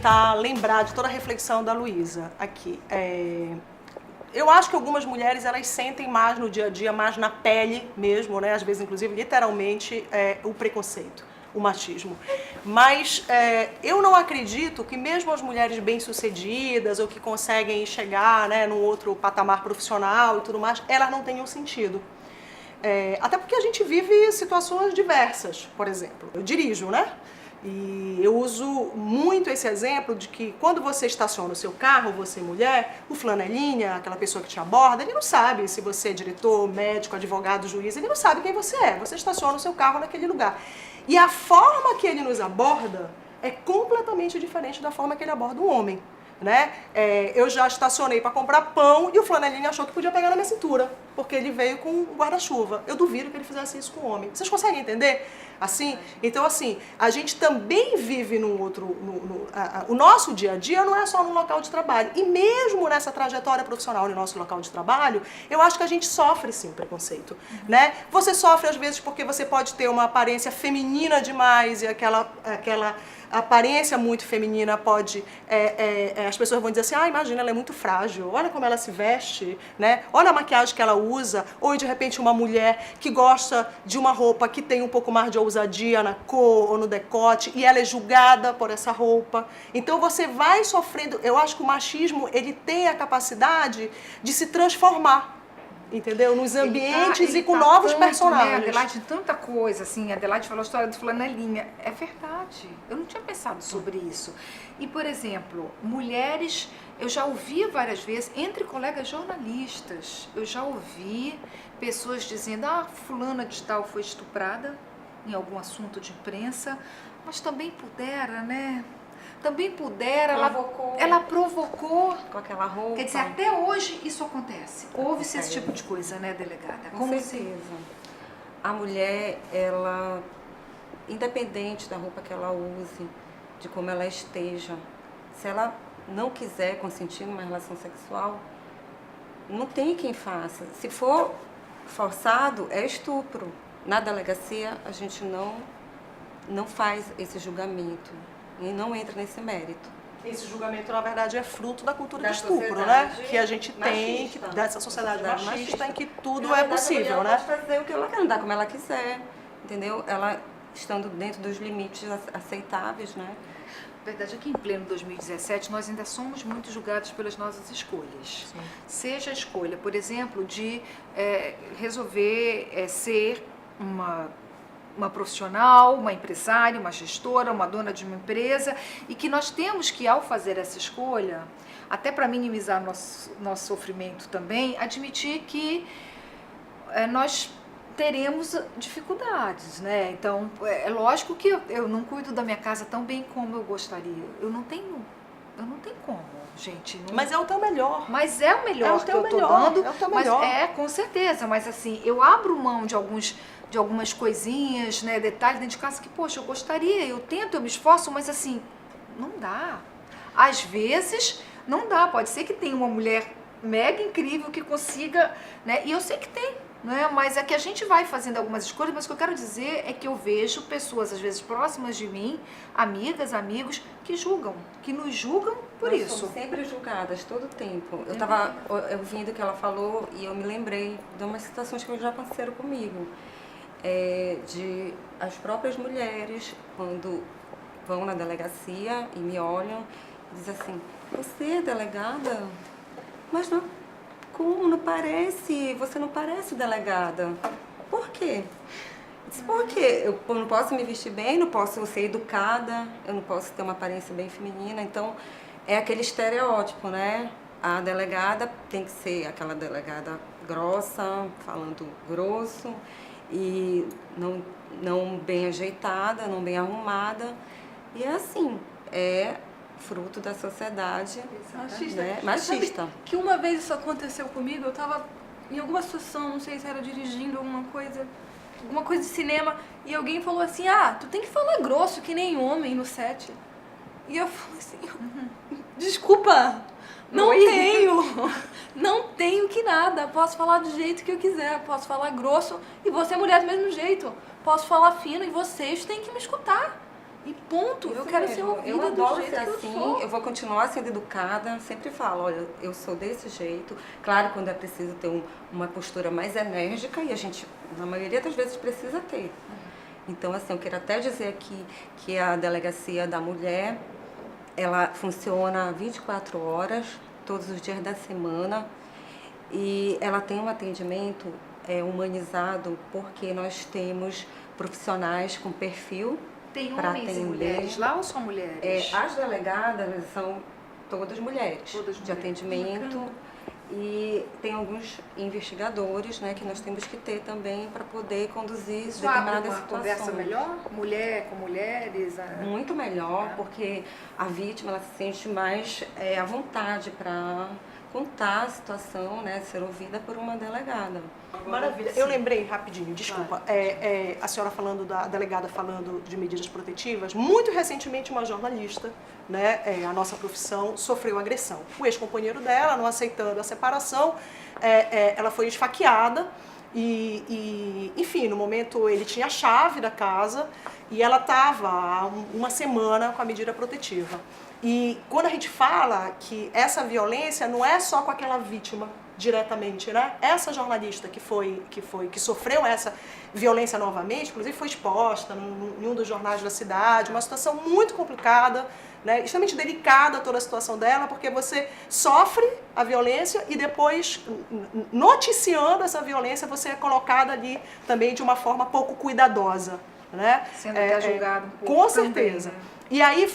tentar lembrar de toda a reflexão da Luísa aqui. Eu acho que algumas mulheres, elas sentem mais no dia a dia, mais na pele mesmo, né? Às vezes, inclusive, literalmente, o preconceito, o machismo. Mas eu não acredito que mesmo as mulheres bem-sucedidas ou que conseguem chegar, né, num outro patamar profissional e tudo mais, elas não tenham sentido. Até porque a gente vive situações diversas, por exemplo. Eu dirijo, né? E eu uso muito esse exemplo de que quando você estaciona o seu carro, você mulher, o flanelinha, aquela pessoa que te aborda, ele não sabe se você é diretor, médico, advogado, juiz, ele não sabe quem você é. Você estaciona o seu carro naquele lugar. E a forma que ele nos aborda é completamente diferente da forma que ele aborda um homem. Né? Eu já estacionei para comprar pão e o flanelinha achou que podia pegar na minha cintura, porque ele veio com um guarda-chuva. Eu duvido que ele fizesse isso com o homem. Vocês conseguem entender? Assim, então, assim, a gente também vive num outro... o nosso dia a dia não é só no local de trabalho. E mesmo nessa trajetória profissional no nosso local de trabalho, eu acho que a gente sofre, sim, preconceito. Né? Você sofre, às vezes, porque você pode ter uma aparência feminina demais e aquela aparência muito feminina pode... as pessoas vão dizer assim, imagina, ela é muito frágil, olha como ela se veste, né? Olha a maquiagem que ela usa, ou de repente uma mulher que gosta de uma roupa que tem um pouco mais de ousadia na cor ou no decote, e ela é julgada por essa roupa. Então você vai sofrendo, eu acho que o machismo, ele tem a capacidade de se transformar. Entendeu? Nos ambientes e com novos personagens. Né? Adelaide, tanta coisa, assim, a Adelaide falou a história do flanelinha. É verdade, eu não tinha pensado sobre isso. E, por exemplo, mulheres, eu já ouvi várias vezes, entre colegas jornalistas, eu já ouvi pessoas dizendo, fulana de tal foi estuprada em algum assunto de imprensa, mas também pudera, né? Também pudera, ela provocou com aquela roupa. Quer dizer, até hoje isso acontece. Houve-se esse tipo de coisa, né, delegada? Com certeza. A mulher, ela, independente da roupa que ela use, de como ela esteja, se ela não quiser consentir numa relação sexual, não tem quem faça. Se for forçado, é estupro. Na delegacia, a gente não faz esse julgamento. E não entra nesse mérito. Esse julgamento, na verdade, é fruto da cultura do estupro, né? Que a gente tem, dessa sociedade machista, em que tudo é possível, né? Ela pode fazer o que ela quer, andar como ela quiser, entendeu? Ela estando dentro dos limites aceitáveis, né? A verdade é que em pleno 2017 nós ainda somos muito julgados pelas nossas escolhas. Sim. Seja a escolha, por exemplo, de resolver ser uma profissional, uma empresária, uma gestora, uma dona de uma empresa, e que nós temos que, ao fazer essa escolha, até para minimizar nosso sofrimento também, admitir que nós teremos dificuldades, né? Então, é lógico que eu não cuido da minha casa tão bem como eu gostaria. Eu não tenho como, gente. Não... Mas é o teu melhor. Mas é o melhor que eu tô dando. É o teu melhor. Com certeza. Mas assim, eu abro mão de algumas coisinhas, né, detalhes dentro de casa que, poxa, eu gostaria, eu tento, eu me esforço, mas assim, não dá. Às vezes, não dá. Pode ser que tenha uma mulher mega incrível que consiga, né, e eu sei que tem, né, mas é que a gente vai fazendo algumas escolhas, mas o que eu quero dizer é que eu vejo pessoas, às vezes, próximas de mim, amigas, amigos, que julgam, que nos julgam por Nós isso. somos sempre julgadas, todo o tempo. Eu estava ouvindo o que ela falou e eu me lembrei de umas situações que já aconteceram comigo. De as próprias mulheres, quando vão na delegacia e me olham, dizem assim, você é delegada? Mas não, como? Não parece, você não parece delegada. Por quê? Porque eu não posso me vestir bem, não posso ser educada, eu não posso ter uma aparência bem feminina, então é aquele estereótipo, né? A delegada tem que ser aquela delegada grossa, falando grosso, e não bem ajeitada, não bem arrumada. E é assim, é fruto da sociedade machista. Né? Machista. Sabe que uma vez isso aconteceu comigo, eu estava em alguma situação, não sei se era dirigindo alguma coisa de cinema, e alguém falou assim, tu tem que falar grosso que nem homem no set. E eu falei assim, desculpa, não tenho que nada, posso falar do jeito que eu quiser, posso falar grosso e você é mulher do mesmo jeito, posso falar fino e vocês têm que me escutar, E ponto. Eu Isso quero mesmo. ser ouvida Eu do adoro jeito ser que assim, eu sou. eu vou continuar sendo educada, sempre falo, olha, eu sou desse jeito. Claro, quando é preciso ter uma postura mais enérgica, e a gente, na maioria das vezes, precisa ter. Então, assim, eu quero até dizer aqui que a Delegacia da Mulher, ela funciona 24 horas, todos os dias da semana, e ela tem um atendimento humanizado, porque nós temos profissionais com perfil. Tem Pra homens e atender. mulheres lá ou só mulheres? As delegadas são todas mulheres, Todas de mulheres. atendimento. E tem alguns investigadores, né, que nós temos que ter também para poder conduzir Isso abre determinadas uma situações. conversa melhor? Mulher com mulheres? Muito melhor, porque a vítima ela se sente mais à vontade para contar a situação, né, ser ouvida por uma delegada. Maravilha. Eu lembrei rapidinho, desculpa, a senhora falando, a delegada falando de medidas protetivas, muito recentemente uma jornalista, né, a nossa profissão, sofreu agressão. O ex-companheiro dela, não aceitando a separação, ela foi esfaqueada e, enfim, no momento ele tinha a chave da casa e ela estava há uma semana com a medida protetiva. E quando a gente fala que essa violência não é só com aquela vítima diretamente, né? Essa jornalista que sofreu essa violência novamente, inclusive foi exposta em um dos jornais da cidade, uma situação muito complicada, né? Extremamente delicada toda a situação dela, porque você sofre a violência e depois, noticiando essa violência, você é colocada ali também de uma forma pouco cuidadosa, né? Sendo até julgado um pouco com certeza. também, né? E aí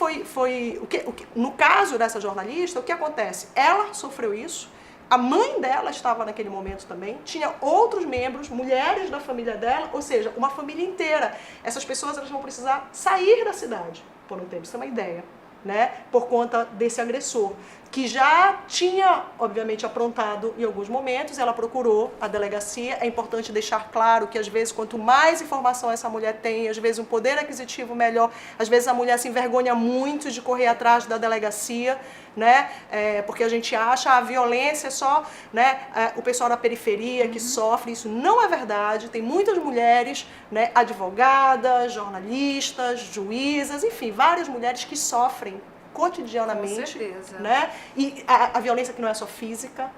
no caso dessa jornalista, o que acontece? Ela sofreu isso, a mãe dela estava naquele momento também, tinha outros membros, mulheres da família dela, ou seja, uma família inteira. Essas pessoas elas vão precisar sair da cidade por um tempo, isso é uma ideia, né? Por conta desse agressor, que já tinha, obviamente, aprontado em alguns momentos, ela procurou a delegacia. É importante deixar claro que, às vezes, quanto mais informação essa mulher tem, às vezes um poder aquisitivo melhor, às vezes a mulher se envergonha muito de correr atrás da delegacia, né? Porque a gente acha a violência só, né, o pessoal da periferia que sofre. Isso não é verdade. Tem muitas mulheres, né, advogadas, jornalistas, juízas, enfim, várias mulheres que sofrem cotidianamente, Com certeza. né? E a violência que não é só física,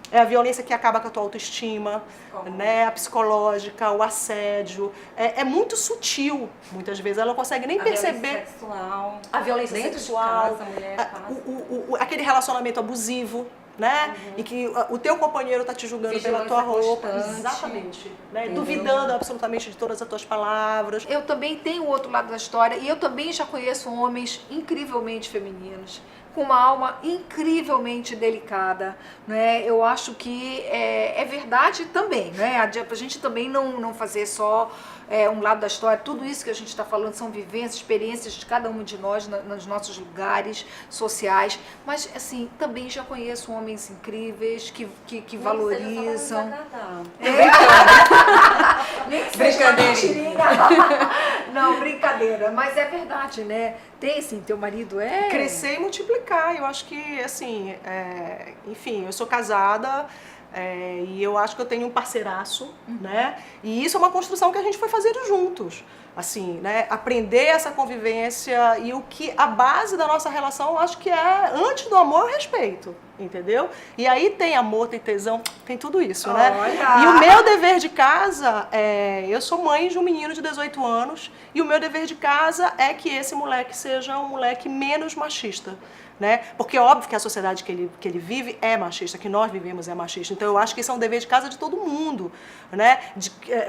é a violência que acaba com a tua autoestima, né? A psicológica, o assédio. É muito sutil, muitas vezes. Ela não consegue nem perceber. Violência sexual. A violência Dentro sexual, de casa, a mulher passa. aquele relacionamento abusivo, né? E que o teu companheiro está te julgando pela tua roupa. Constante. Exatamente. Né? Entendeu? Duvidando absolutamente de todas as tuas palavras. Eu também tenho o outro lado da história e eu também já conheço homens incrivelmente femininos, com uma alma incrivelmente delicada, né? Eu acho que é verdade também, né? A gente também não fazer só um lado da história. Tudo isso que a gente está falando são vivências, experiências de cada um de nós nos nossos lugares sociais, mas assim, também já conheço homens incríveis que valorizam. Nem que seja uma mentirinha. Não, brincadeira, mas é verdade, né? Tem sim, teu marido é... Crescer e multiplicar. Eu acho que, assim, enfim, eu sou casada e eu acho que eu tenho um parceiraço, né? E isso é uma construção que a gente foi fazendo juntos. Assim, né? Aprender essa convivência e a base da nossa relação, eu acho que antes do amor, o respeito, entendeu? E aí tem amor, tem tesão, tem tudo isso, né? Olha! E o meu dever de casa, eu sou mãe de um menino de 18 anos, e o meu dever de casa é que esse moleque seja um moleque menos machista, né? Porque é óbvio que a sociedade que ele vive é machista, que nós vivemos é machista. Então eu acho que isso é um dever de casa de todo mundo, né?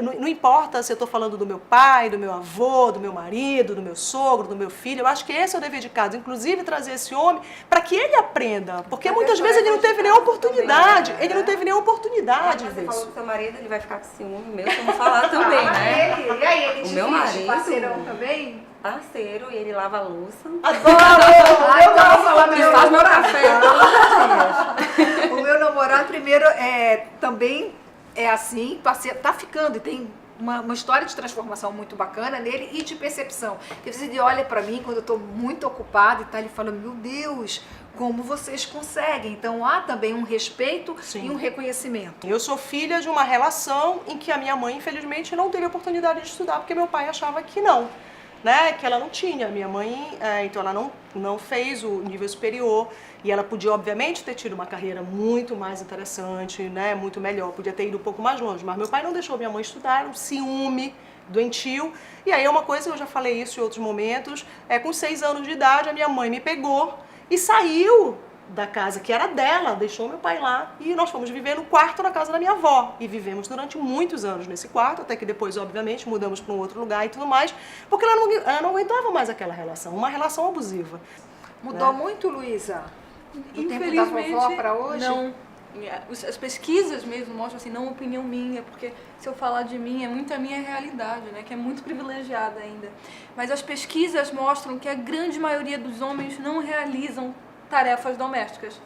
Não importa se eu estou falando do meu pai, do meu avô, do meu marido, do meu sogro, do meu filho. Eu acho que esse é o dever de casa, inclusive trazer esse homem para que ele aprenda, porque muitas vezes ele não teve nenhuma oportunidade. Ele não teve nenhuma oportunidade Você disso. falou do seu marido, ele vai ficar com ciúme mesmo, vamos falar também, né? E aí, ele O te meu diz, marido- parceirão também? Parceiro, e ele lava a louça. Ai, eu não vou falar Ele faz meu café todos os dias. O meu namorado, primeiro, também é assim, parceiro, tá ficando, e tem uma história de transformação muito bacana nele e de percepção. Porque ele olha pra mim quando eu tô muito ocupada e tá, ele fala, meu Deus, como vocês conseguem. Então há também um respeito Sim. e um reconhecimento. Eu sou filha de uma relação em que a minha mãe, infelizmente, não teve oportunidade de estudar, porque meu pai achava que não. né, que ela não tinha. Minha mãe, então ela não fez o nível superior e ela podia, obviamente, ter tido uma carreira muito mais interessante, né, muito melhor, podia ter ido um pouco mais longe, mas meu pai não deixou minha mãe estudar, era um ciúme doentio. E aí é uma coisa, eu já falei isso em outros momentos, com 6 anos de idade a minha mãe me pegou e saiu da casa que era dela, deixou meu pai lá e nós fomos viver no quarto da casa da minha avó. E vivemos durante muitos anos nesse quarto, até que depois, obviamente, mudamos para um outro lugar e tudo mais, porque ela não aguentava mais aquela relação, uma relação abusiva. Mudou muito, Luísa? Do tempo da vovó para hoje? Não. As pesquisas mesmo mostram assim, não opinião minha, porque se eu falar de mim é muito a minha realidade, né, que é muito privilegiada ainda. Mas as pesquisas mostram que a grande maioria dos homens não realizam tarefas domésticas.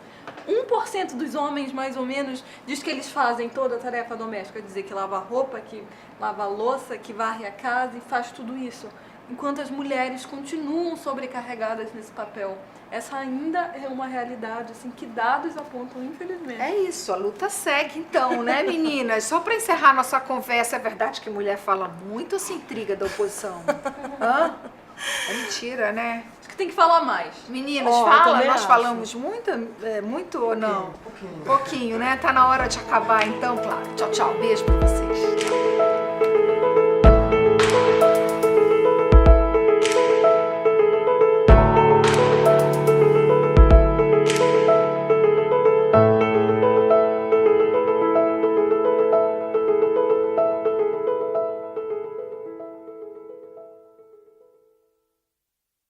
1% dos homens, mais ou menos, diz que eles fazem toda a tarefa doméstica, quer dizer que lava a roupa, que lava a louça, que varre a casa e faz tudo isso. Enquanto as mulheres continuam sobrecarregadas nesse papel. Essa ainda é uma realidade, assim, que dados apontam, infelizmente. É isso, a luta segue então, né, meninas? Só para encerrar nossa conversa, é verdade que mulher fala muito ou se intriga da oposição? Hã? É mentira, né? Acho que tem que falar mais. Meninas, eu fala, também nós acho. falamos muito ou não? Pouquinho, né? Tá na hora de acabar então, claro. Tchau, tchau. Beijo pra vocês.